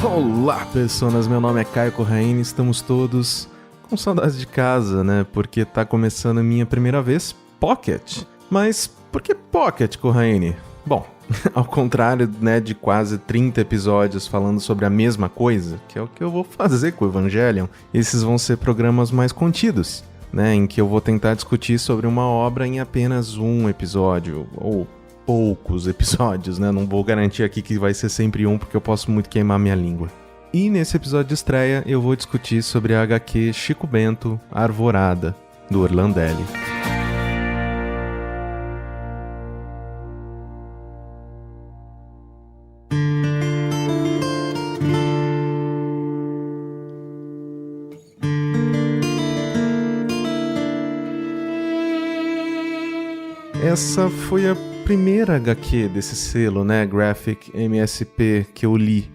Olá, pessoas, meu nome é Caio Corraine, estamos todos com saudades de casa, né? Porque tá começando a minha primeira vez Pocket. Mas por que Pocket, Corraine? Bom, ao contrário, né, de quase 30 episódios falando sobre a mesma coisa, que é o que eu vou fazer com o Evangelion, esses vão ser programas mais contidos, né? Em que eu vou tentar discutir sobre uma obra em apenas um episódio, ou poucos episódios, né? Não vou garantir aqui que vai ser sempre um, porque eu posso muito queimar minha língua. E nesse episódio de estreia, eu vou discutir sobre a HQ Chico Bento, Arvorada, do Orlandelli. Essa foi a primeira HQ desse selo, né, Graphic MSP, que eu li.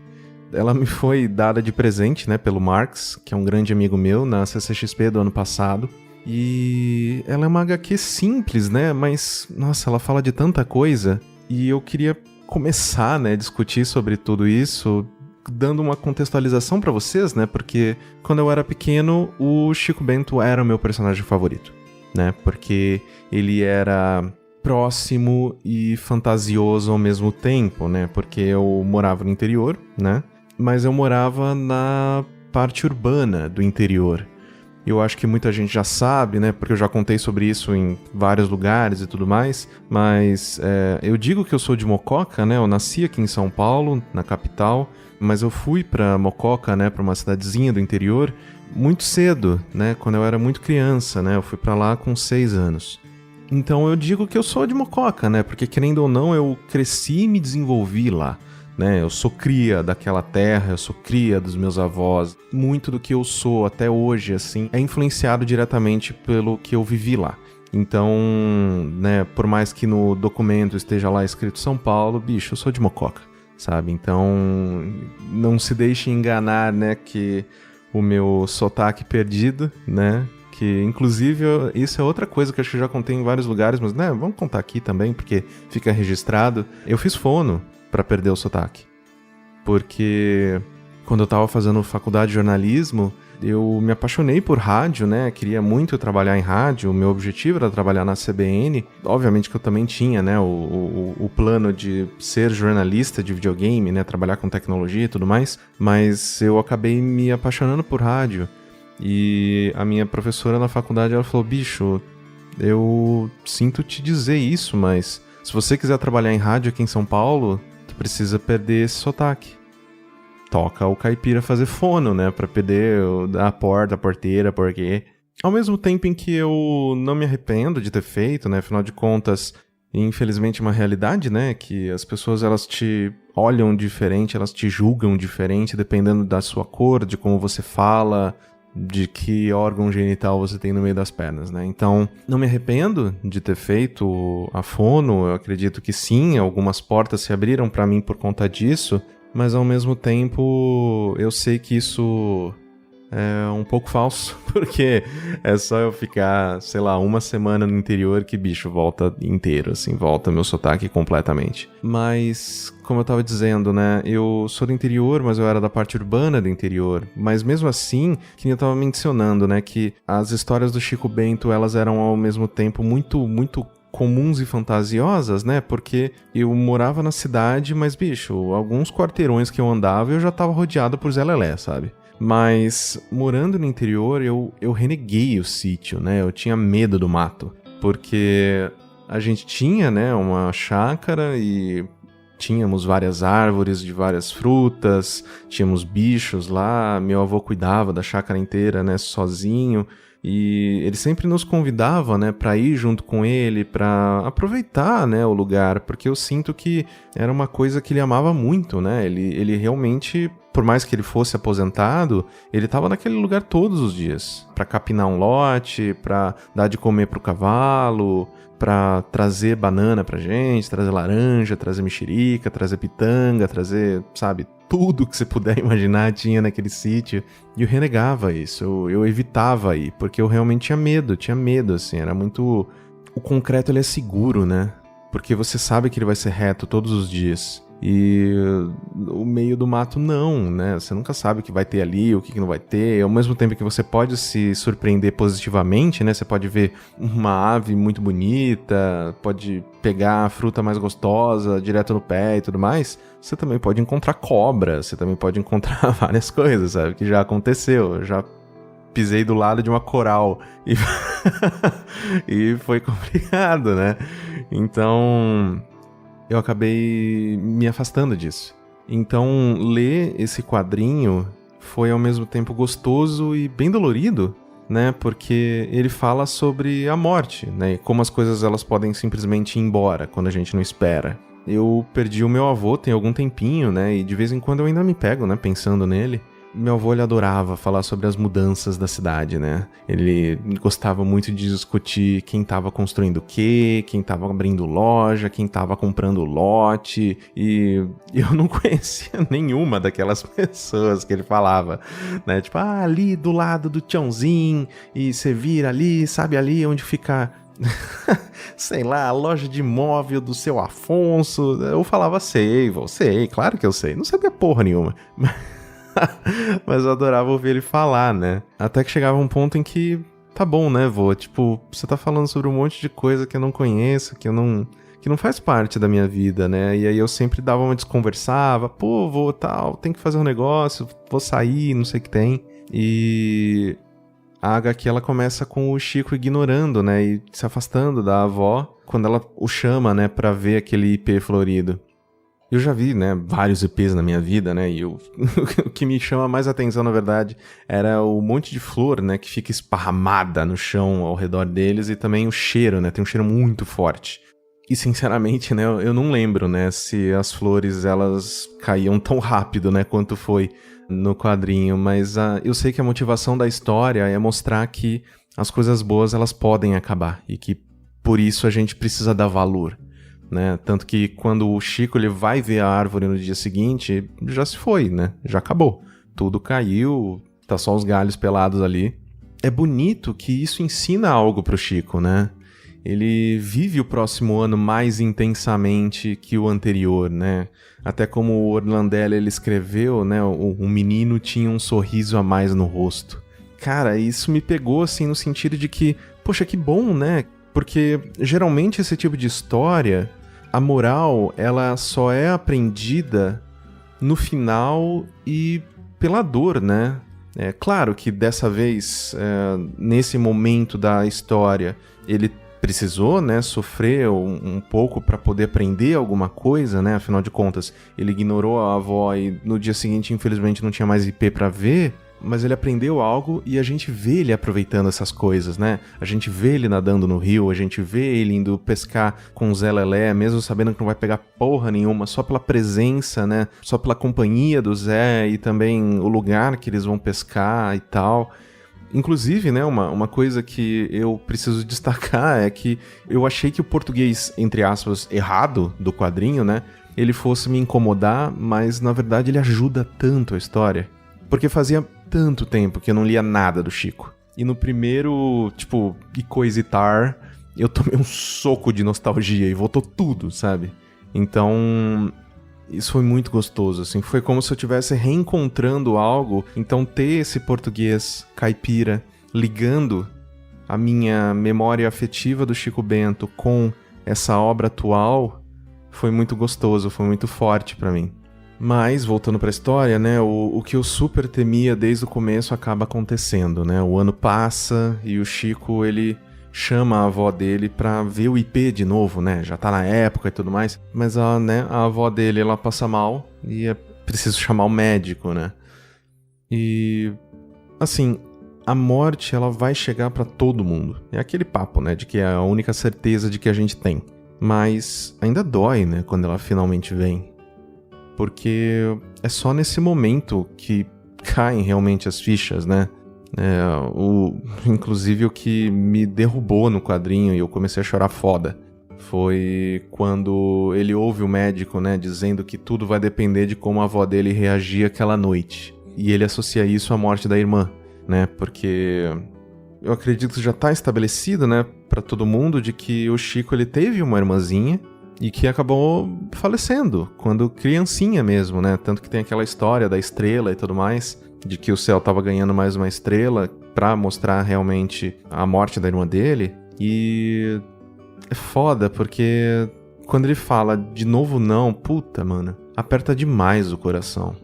Ela me foi dada de presente, né, pelo Marx, que é um grande amigo meu, na CCXP do ano passado. E ela é uma HQ simples, né, mas, nossa, ela fala de tanta coisa. E eu queria começar, né, a discutir sobre tudo isso, dando uma contextualização pra vocês, né, porque quando eu era pequeno, o Chico Bento era o meu personagem favorito, né, porque ele era próximo e fantasioso ao mesmo tempo, né? Porque eu morava no interior, né? Mas eu morava na parte urbana do interior. Eu acho que muita gente já sabe, né? Porque eu já contei sobre isso em vários lugares e tudo mais. Mas eu digo que eu sou de Mococa, né? Eu nasci aqui em São Paulo, na capital. Mas eu fui pra Mococa, né? Pra uma cidadezinha do interior muito cedo, né? Quando eu era muito criança, né? Eu fui pra lá com 6 anos. Então eu digo que eu sou de Mococa, né? Porque querendo ou não, eu cresci e me desenvolvi lá, né? Eu sou cria daquela terra, eu sou cria dos meus avós. Muito do que eu sou até hoje, assim, é influenciado diretamente pelo que eu vivi lá. Então, né, por mais que no documento esteja lá escrito São Paulo, bicho, eu sou de Mococa, sabe? Então, não se deixe enganar, né, que o meu sotaque perdido, né? Que, inclusive, isso é outra coisa que eu acho que eu já contei em vários lugares, mas, né, vamos contar aqui também, porque fica registrado. Eu fiz fono pra perder o sotaque. Porque quando eu tava fazendo faculdade de jornalismo, eu me apaixonei por rádio, né, queria muito trabalhar em rádio, o meu objetivo era trabalhar na CBN. Obviamente que eu também tinha, né, o plano de ser jornalista de videogame, né, trabalhar com tecnologia e tudo mais, mas eu acabei me apaixonando por rádio. E a minha professora na faculdade, ela falou, bicho, eu sinto te dizer isso, mas se você quiser trabalhar em rádio aqui em São Paulo, tu precisa perder esse sotaque. Toca o caipira fazer fono, né, pra perder a porteira, porque... Ao mesmo tempo em que eu não me arrependo de ter feito, né, afinal de contas, infelizmente é uma realidade, né, que as pessoas, elas te olham diferente, elas te julgam diferente, dependendo da sua cor, de como você fala, de que órgão genital você tem no meio das pernas, né? Então, não me arrependo de ter feito a fono, eu acredito que sim, algumas portas se abriram pra mim por conta disso, mas ao mesmo tempo eu sei que isso é um pouco falso, porque é só eu ficar, sei lá, uma semana no interior que, bicho, volta inteiro, assim, volta meu sotaque completamente. Mas, como eu tava dizendo, né, eu sou do interior, mas eu era da parte urbana do interior. Mas mesmo assim, que eu tava mencionando, né, que as histórias do Chico Bento, elas eram ao mesmo tempo muito comuns e fantasiosas, né, porque eu morava na cidade, mas, bicho, alguns quarteirões que eu andava, eu já tava rodeado por Zé Lelé, sabe? Mas, morando no interior, eu reneguei o sítio, né? Eu tinha medo do mato. Porque a gente tinha, né, uma chácara e tínhamos várias árvores de várias frutas, tínhamos bichos lá, meu avô cuidava da chácara inteira, né, sozinho. E ele sempre nos convidava, né, para ir junto com ele, para aproveitar, né, o lugar, porque eu sinto que era uma coisa que ele amava muito, né, ele realmente, por mais que ele fosse aposentado, ele estava naquele lugar todos os dias, para capinar um lote, para dar de comer pro cavalo, para trazer banana pra gente, trazer laranja, trazer mexerica, trazer pitanga, trazer, sabe, tudo que você puder imaginar tinha naquele sítio. E eu renegava isso, eu evitava ir, porque eu realmente tinha medo, assim, era muito... O concreto, ele é seguro, né? Porque você sabe que ele vai ser reto todos os dias. E o meio do mato não, né? Você nunca sabe o que vai ter ali, o que não vai ter. Ao mesmo tempo que você pode se surpreender positivamente, né? Você pode ver uma ave muito bonita, pode pegar a fruta mais gostosa direto no pé e tudo mais. Você também pode encontrar cobra, você também pode encontrar várias coisas, sabe? Que já aconteceu, já pisei do lado de uma coral e, e foi complicado, né? Então eu acabei me afastando disso. Então, ler esse quadrinho foi ao mesmo tempo gostoso e bem dolorido, né? Porque ele fala sobre a morte, né? E como as coisas elas podem simplesmente ir embora quando a gente não espera. Eu perdi o meu avô tem algum tempinho, né? E de vez em quando eu ainda me pego, né? Pensando nele. Meu avô, ele adorava falar sobre as mudanças da cidade, né? Ele gostava muito de discutir quem estava construindo o quê, quem estava abrindo loja, quem estava comprando lote, e eu não conhecia nenhuma daquelas pessoas que ele falava, né? Tipo, ali do lado do Tiãozinho, e você vira ali, sabe ali onde fica... sei lá, a loja de imóvel do seu Afonso. Eu falava, sei, claro que eu sei. Não sabia porra nenhuma. Mas eu adorava ouvir ele falar, né? Até que chegava um ponto em que, tá bom, né, vô? Tipo, você tá falando sobre um monte de coisa que eu não conheço, que não faz parte da minha vida, né? E aí eu sempre dava uma desconversava, pô, vô, tal, tem que fazer um negócio, vou sair, não sei o que tem. E a HQ, ela começa com o Chico ignorando, né, e se afastando da avó, quando ela o chama, né, pra ver aquele ipê florido. Eu já vi, né, vários IPs na minha vida, né, e o que me chama mais atenção, na verdade, era o monte de flor, né, que fica esparramada no chão ao redor deles, e também o cheiro, né, tem um cheiro muito forte. E, sinceramente, né, eu não lembro, né, se as flores, elas caíam tão rápido, né, quanto foi no quadrinho, mas eu sei que a motivação da história é mostrar que as coisas boas, elas podem acabar, e que, por isso, a gente precisa dar valor. Né? Tanto que quando o Chico ele vai ver a árvore no dia seguinte, já se foi, né? Já acabou. Tudo caiu, tá só os galhos pelados ali. É bonito que isso ensina algo pro Chico, né? Ele vive o próximo ano mais intensamente que o anterior, né? Até como o Orlandelli ele escreveu, né? O menino tinha um sorriso a mais no rosto. Cara, isso me pegou assim no sentido de que, poxa, que bom, né? Porque geralmente esse tipo de história, a moral, ela só é aprendida no final e pela dor, né? É claro que dessa vez, nesse momento da história, ele precisou, né, sofrer um pouco para poder aprender alguma coisa, né? Afinal de contas, ele ignorou a avó e no dia seguinte, infelizmente, não tinha mais IP para ver. Mas ele aprendeu algo e a gente vê ele aproveitando essas coisas, né? A gente vê ele nadando no rio, a gente vê ele indo pescar com o Zé Lelé, mesmo sabendo que não vai pegar porra nenhuma, só pela presença, né? Só pela companhia do Zé e também o lugar que eles vão pescar e tal. Inclusive, né, uma coisa que eu preciso destacar é que eu achei que o português, entre aspas, errado do quadrinho, né? Ele fosse me incomodar, mas na verdade ele ajuda tanto a história. Porque fazia tanto tempo que eu não lia nada do Chico. E no primeiro, tipo, Icoisitar, eu tomei um soco de nostalgia e voltou tudo, sabe? Então, isso foi muito gostoso, assim. Foi como se eu estivesse reencontrando algo. Então, ter esse português caipira ligando a minha memória afetiva do Chico Bento com essa obra atual foi muito gostoso, foi muito forte pra mim. Mas, voltando pra história, né, o que eu super temia desde o começo acaba acontecendo, né? O ano passa e o Chico, ele chama a avó dele pra ver o IP de novo, né? Já tá na época e tudo mais. Mas a avó dele, ela passa mal e é preciso chamar o médico, né? E, assim, a morte, ela vai chegar pra todo mundo. É aquele papo, né, de que é a única certeza de que a gente tem. Mas ainda dói, né, quando ela finalmente vem. Porque é só nesse momento que caem realmente as fichas, né? Inclusive o que me derrubou no quadrinho e eu comecei a chorar foda foi quando ele ouve o médico, né, dizendo que tudo vai depender de como a avó dele reagir aquela noite. E ele associa isso à morte da irmã, né? Porque eu acredito que já tá estabelecido, né, pra todo mundo de que o Chico ele teve uma irmãzinha e que acabou falecendo quando criancinha mesmo, né? Tanto que tem aquela história da estrela e tudo mais, de que o céu tava ganhando mais uma estrela pra mostrar realmente a morte da irmã dele. E é foda, porque quando ele fala de novo não, puta, mano, aperta demais o coração,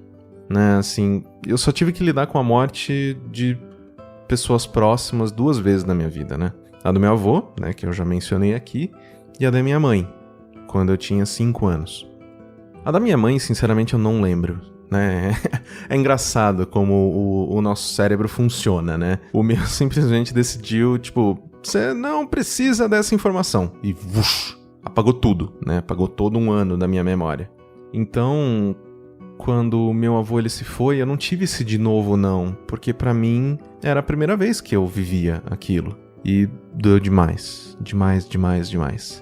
né? Assim, eu só tive que lidar com a morte de pessoas próximas 2 vezes na minha vida, né? A do meu avô, né, que eu já mencionei aqui, e a da minha mãe, quando eu tinha 5 anos. A da minha mãe, sinceramente, eu não lembro, né? É engraçado como o nosso cérebro funciona, né? O meu simplesmente decidiu, tipo, você não precisa dessa informação. E vush, apagou tudo, né? Apagou todo um ano da minha memória. Então, quando o meu avô ele se foi, eu não tive esse de novo não, porque pra mim era a primeira vez que eu vivia aquilo. E doeu demais, demais, demais, demais.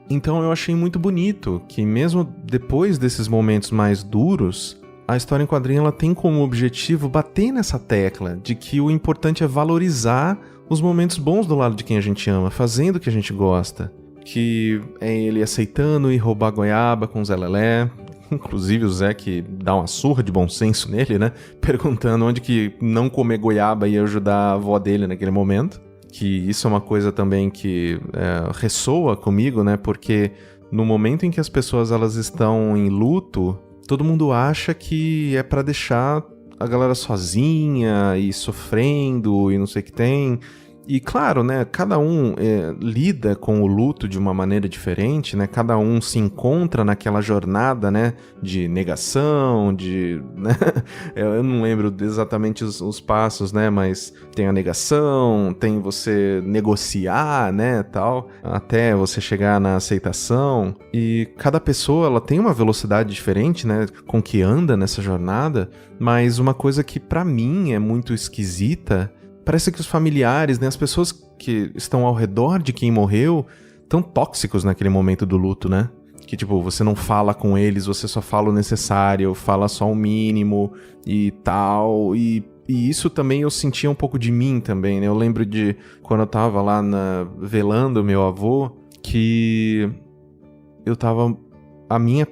Então eu achei muito bonito que mesmo depois desses momentos mais duros, a história em quadrinho ela tem como objetivo bater nessa tecla de que o importante é valorizar os momentos bons do lado de quem a gente ama, fazendo o que a gente gosta. Que é ele aceitando ir roubar goiaba com o Zé Lelé, inclusive o Zé que dá uma surra de bom senso nele, né? Perguntando onde que não comer goiaba ia ajudar a avó dele naquele momento. Que isso é uma coisa também que ressoa comigo, né? Porque no momento em que as pessoas elas estão em luto, todo mundo acha que é pra deixar a galera sozinha e sofrendo e não sei o que tem. E claro, né, cada um lida com o luto de uma maneira diferente, né, cada um se encontra naquela jornada, né, de negação, né, eu não lembro exatamente os passos, né, mas tem a negação, tem você negociar, né, tal, até você chegar na aceitação, e cada pessoa, ela tem uma velocidade diferente, né, com que anda nessa jornada, mas uma coisa que pra mim é muito esquisita. Parece que os familiares, né, as pessoas que estão ao redor de quem morreu, tão tóxicos naquele momento do luto, né? Que, tipo, você não fala com eles, você só fala o necessário, fala só o mínimo e tal. E isso também eu sentia um pouco de mim também, né? Eu lembro de quando eu tava lá velando meu avô, que eu tava... A minha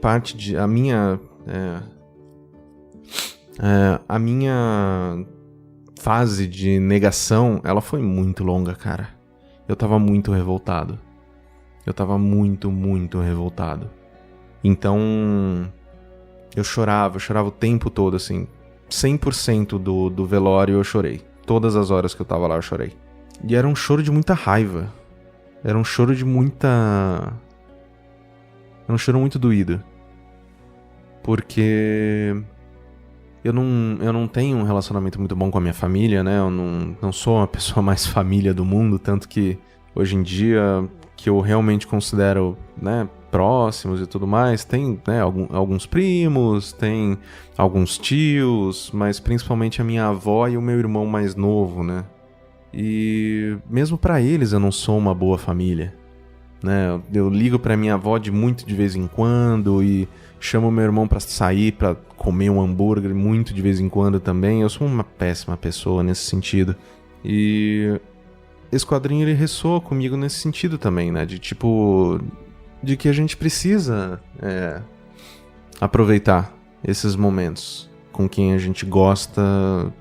fase de negação, ela foi muito longa, cara. Eu tava muito revoltado. Eu tava muito, muito revoltado. Então, eu chorava o tempo todo, assim. 100% do velório eu chorei. Todas as horas que eu tava lá eu chorei. E era um choro de muita raiva. Era um choro de muita... Era um choro muito doído. Porque... Eu não tenho um relacionamento muito bom com a minha família, né? Eu não sou a pessoa mais família do mundo, tanto que hoje em dia, que eu realmente considero, né, próximos e tudo mais, tem, né, alguns primos, tem alguns tios, mas principalmente a minha avó e o meu irmão mais novo, né? E mesmo pra eles eu não sou uma boa família, né? Eu ligo pra minha avó de vez em quando e chamo meu irmão pra sair, pra comer um hambúrguer muito de vez em quando também. Eu sou uma péssima pessoa nesse sentido. E esse quadrinho ele ressoa comigo nesse sentido também, né? De tipo... De que a gente precisa aproveitar esses momentos com quem a gente gosta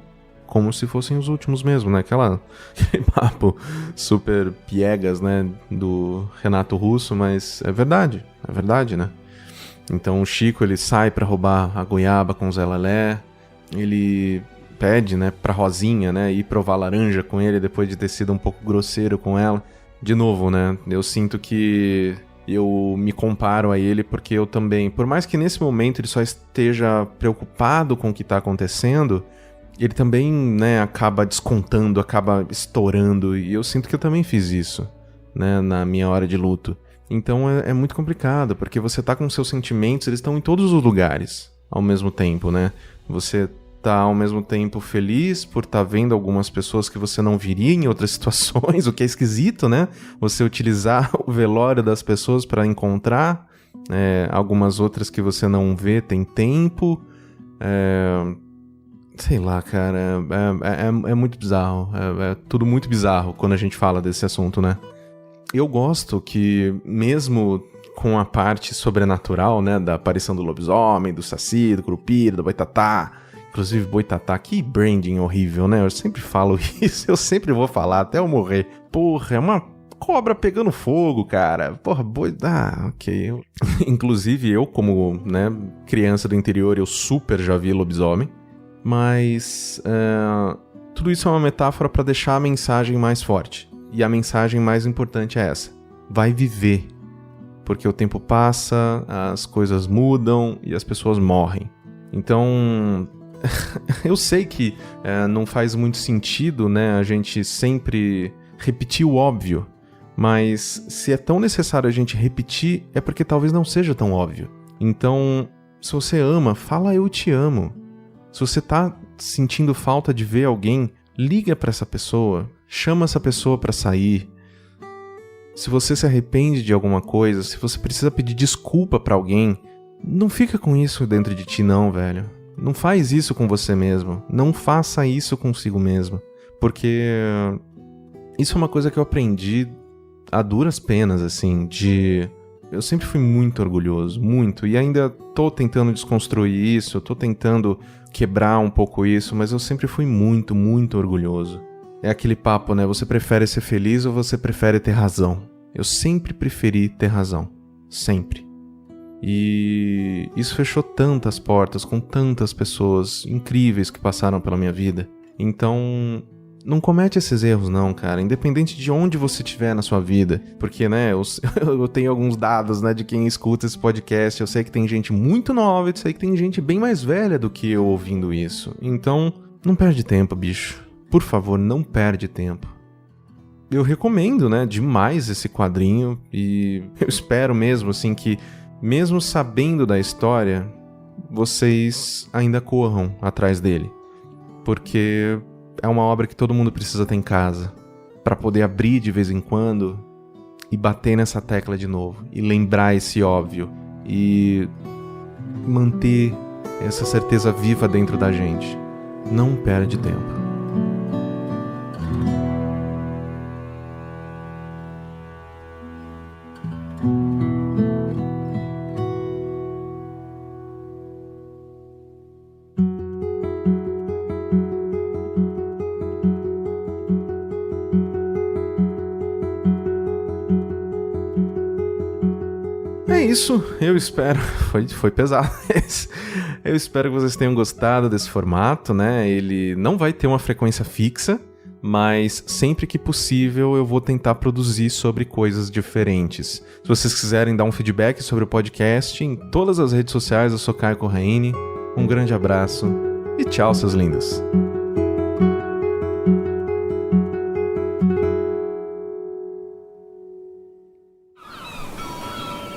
como se fossem os últimos mesmo, né? Aquele papo super piegas, né? Do Renato Russo, mas é verdade, né? Então o Chico, ele sai pra roubar a goiaba com o Zé Lelé, ele pede, né, pra Rosinha, né, ir provar laranja com ele depois de ter sido um pouco grosseiro com ela. De novo, né, eu sinto que eu me comparo a ele porque eu também, por mais que nesse momento ele só esteja preocupado com o que tá acontecendo, ele também, né, acaba descontando, acaba estourando, e eu sinto que eu também fiz isso, né, na minha hora de luto. Então é muito complicado, porque você tá com seus sentimentos, eles estão em todos os lugares ao mesmo tempo, né? Você tá ao mesmo tempo feliz por estar vendo algumas pessoas que você não viria em outras situações, o que é esquisito, né? Você utilizar o velório das pessoas para encontrar algumas outras que você não vê, tem tempo. Sei lá, cara, é muito bizarro. É tudo muito bizarro quando a gente fala desse assunto, né? Eu gosto que, mesmo com a parte sobrenatural, né, da aparição do lobisomem, do saci, do curupira, do boitatá. Inclusive, boitatá, que branding horrível, né? Eu sempre falo isso, eu sempre vou falar até eu morrer. Porra, é uma cobra pegando fogo, cara. Porra, ok. Inclusive, eu, como, né, criança do interior, eu super já vi lobisomem. Mas tudo isso é uma metáfora para deixar a mensagem mais forte. E a mensagem mais importante é essa. Vai viver. Porque o tempo passa, as coisas mudam e as pessoas morrem. Então, eu sei que não faz muito sentido, né, a gente sempre repetir o óbvio. Mas se é tão necessário a gente repetir, é porque talvez não seja tão óbvio. Então, se você ama, fala eu te amo. Se você tá sentindo falta de ver alguém, liga pra essa pessoa, chama essa pessoa pra sair. Se você se arrepende de alguma coisa, se você precisa pedir desculpa pra alguém, não fica com isso dentro de ti não, velho. Não faz isso com você mesmo. Não faça isso consigo mesmo. Porque isso é uma coisa que eu aprendi a duras penas, assim, eu sempre fui muito orgulhoso, muito, e ainda tô tentando desconstruir isso, tô tentando quebrar um pouco isso, mas eu sempre fui muito, muito orgulhoso. É aquele papo, né, você prefere ser feliz ou você prefere ter razão? Eu sempre preferi ter razão, sempre. E isso fechou tantas portas com tantas pessoas incríveis que passaram pela minha vida. Então, não comete esses erros não, cara, independente de onde você estiver na sua vida, porque, né, eu tenho alguns dados, né, de quem escuta esse podcast, eu sei que tem gente muito nova, eu sei que tem gente bem mais velha do que eu ouvindo isso, então, não perde tempo, bicho, por favor, não perde tempo. Eu recomendo, né, demais esse quadrinho, e eu espero mesmo, assim, que, mesmo sabendo da história, vocês ainda corram atrás dele, porque é uma obra que todo mundo precisa ter em casa, para poder abrir de vez em quando e bater nessa tecla de novo, e lembrar esse óbvio, e manter essa certeza viva dentro da gente. Não perde tempo. É isso, eu espero. Foi pesado. Eu espero que vocês tenham gostado desse formato, né? Ele não vai ter uma frequência fixa, mas sempre que possível eu vou tentar produzir sobre coisas diferentes. Se vocês quiserem dar um feedback sobre o podcast, em todas as redes sociais eu sou Caio Corraine. Um grande abraço e tchau, seus lindos.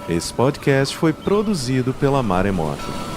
Esse podcast foi produzido pela Maremoto.